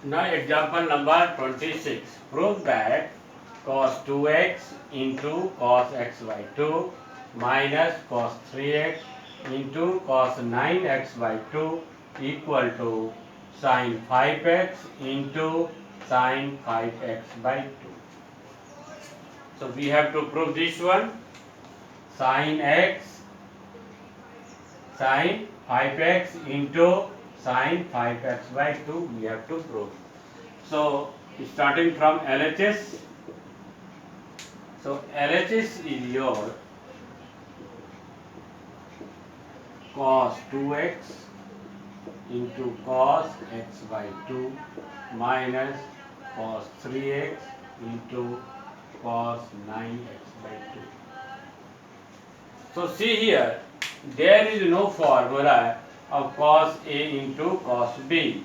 Now example number 26. Prove that cos 2x into cos x by 2 minus cos 3x into cos 9x by 2 equal to sin 5x into sin 5x by 2. So we have to prove this one. Sin x sin 5x into sin 5x by 2 we have to prove. So starting from LHS, so LHS is your cos 2x into cos x by 2 minus cos 3x into cos 9x by 2. So see here, there is no formula of cos A into cos B.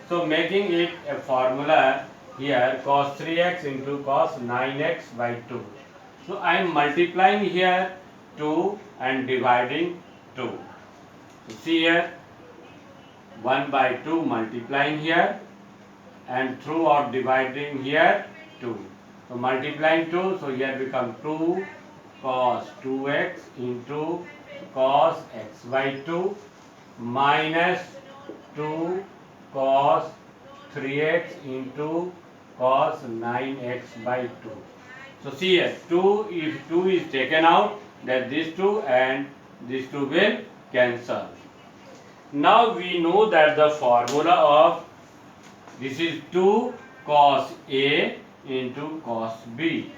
So making it a formula here, cos 3x into cos 9x by 2. So I am multiplying here 2 and dividing 2. So see here, 1 by 2 multiplying here and throughout dividing here 2. So multiplying 2, so here become 2 cos 2x into cos x by 2 minus 2 cos 3x into cos 9x by 2. So see here, 2, if 2 is taken out, then this 2 and this 2 will cancel. Now we know that the formula of this is 2 cos A into cos B.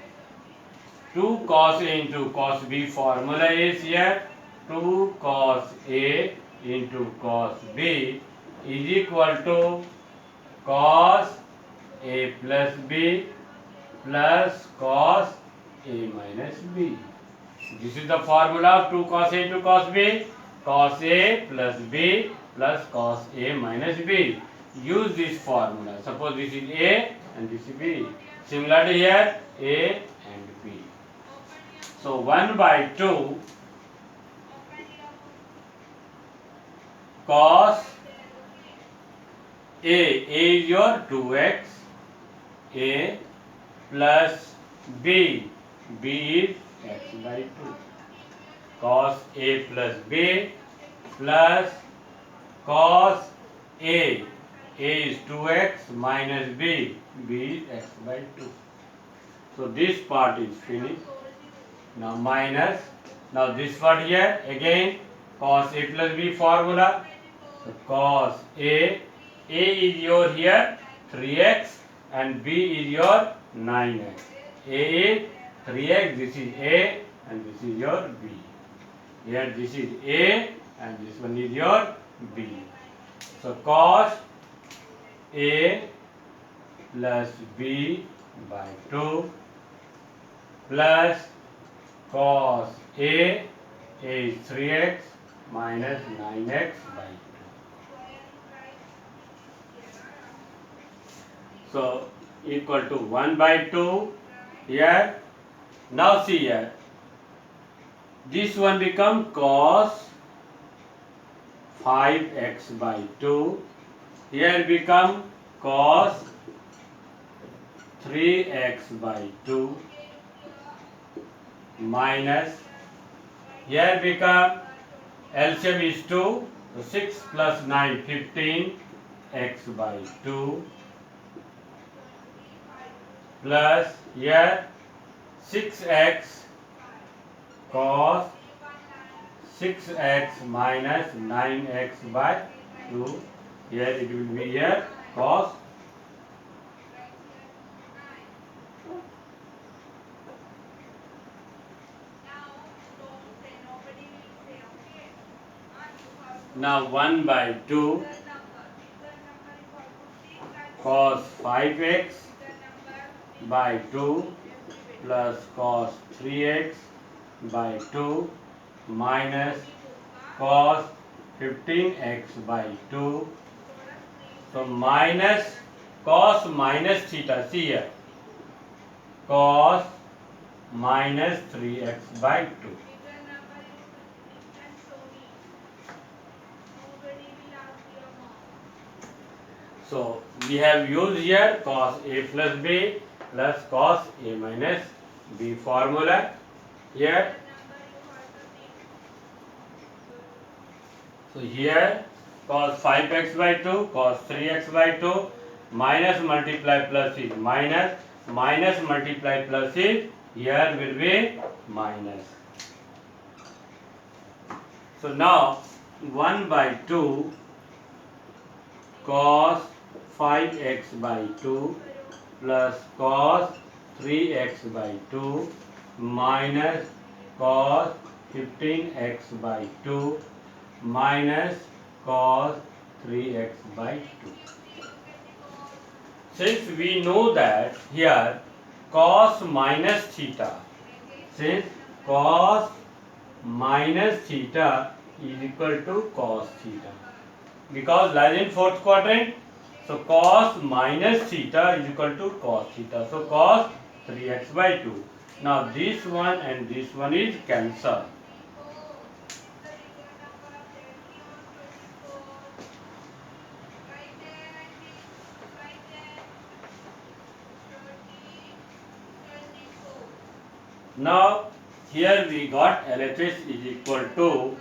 2 cos A into cos B formula is here 2 cos A into cos B is equal to cos A plus B plus cos A minus B. This is the formula of 2 cos A into cos B. Cos A plus B plus cos A minus B. Use this formula. Suppose this is A and this is B. Similarly here A and B. So 1 by 2 cos A is your 2x, A plus B is x by 2. Cos A plus B plus cos A is 2x minus B is x by 2. So this part is finished. Now minus, now this part here again cos A plus B formula. So cos A is your here 3x and B is your 9x. A is 3x, this is A and this is your B. Here this is A and this one is your B. So cos A plus B by 2 plus cos A is 3x minus 9x by 2. So equal to 1 by 2 here. Now see here, this one become cos 5x by 2. Here become cos 3x by 2 minus, here become LCM is 2, so 6 plus 9 15 x by 2 plus here 6x cos 6x minus 9x by 2. Here it will be here cos. Now 1 by 2 cos 5x by 2 plus cos 3x by 2 minus cos 15x by 2. So minus cos minus theta, see here, cos minus 3x by 2. So we have used here cos A plus B plus cos A minus B formula here. So here cos 5x by 2 cos 3x by 2 minus multiply plus is minus, minus multiply plus is here will be minus. So now 1 by 2 cos 5x by 2 plus cos 3x by 2 minus cos 15x by 2 minus cos 3x by 2. Since we know that here cos minus theta, since cos minus theta is equal to cos theta, because lies in fourth quadrant, so cos minus theta is equal to cos theta, so cos 3x by 2. Now this one and this one is cancelled. Now here we got LHS is equal to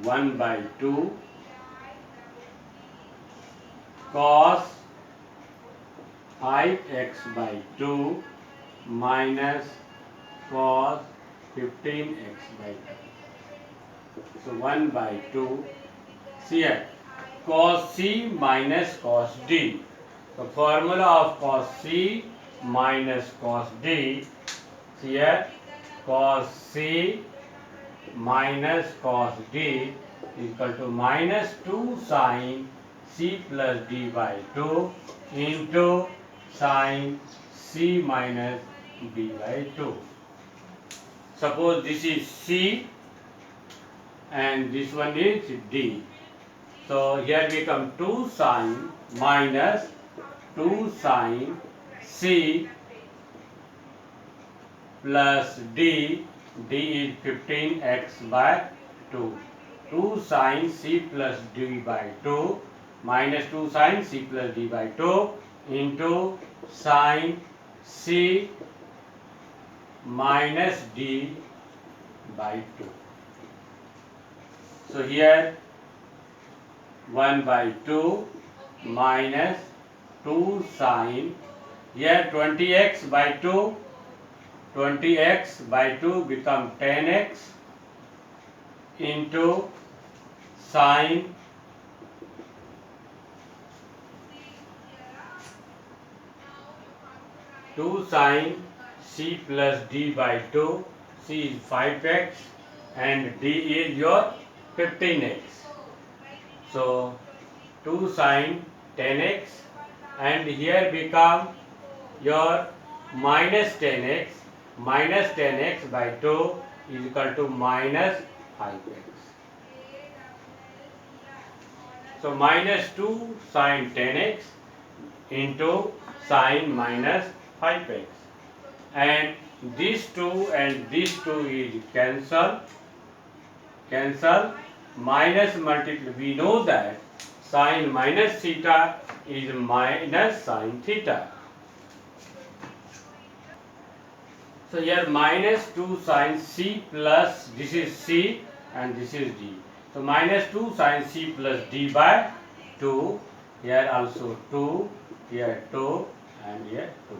1 by 2 cos 5x by 2 minus cos 15x by 2. So 1 by 2. See here cos C minus cos D. The formula of cos C minus cos D. See here cos C minus cos D is equal to minus 2 sin C plus D by 2 into sin C minus D by 2. Suppose this is C and this one is D. So here become 2 sin minus 2 sin C plus D. D is 15x by 2. 2 sin C plus D by 2 minus 2 sin C plus D by 2 into sin C minus D by 2. So here 1 by 2 minus 2 sin, here 20x by 2, 20x by 2 become 10x into sin two sin C plus D by 2, C is 5x and D is your 15x. So 2 sin 10x and here become your minus 10x by 2 is equal to minus 5x. So minus 2 sin 10x into sin minus 5x, and these two and these two is cancel, minus multiply. We know that sin minus theta is minus sin theta. So here minus 2 sin C plus, this is C and this is D. So minus 2 sin C plus D by 2. Here also 2, here 2 and here 2.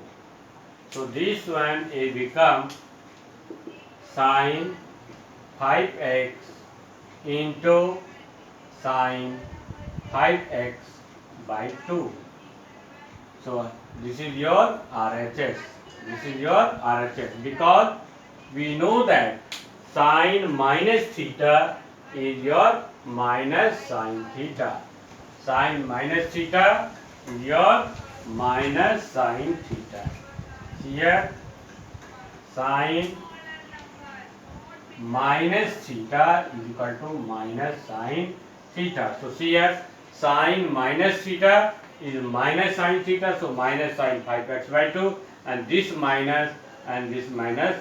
So this one will become sin 5x into sin 5x by 2. So this is your RHS. This is your RHS because we know that sin minus theta is your minus sin theta. Sin minus theta is your minus sin theta. Here sin minus theta is equal to minus sin theta. So see here sin minus theta is minus sin theta, so minus sin 5x by 2, and this minus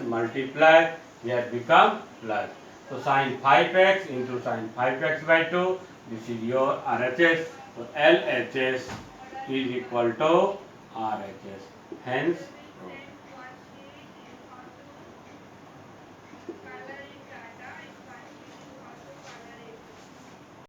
multiply, here become plus. So sin 5x into sin 5x by 2, this is your RHS. So LHS is equal to RHS. Hence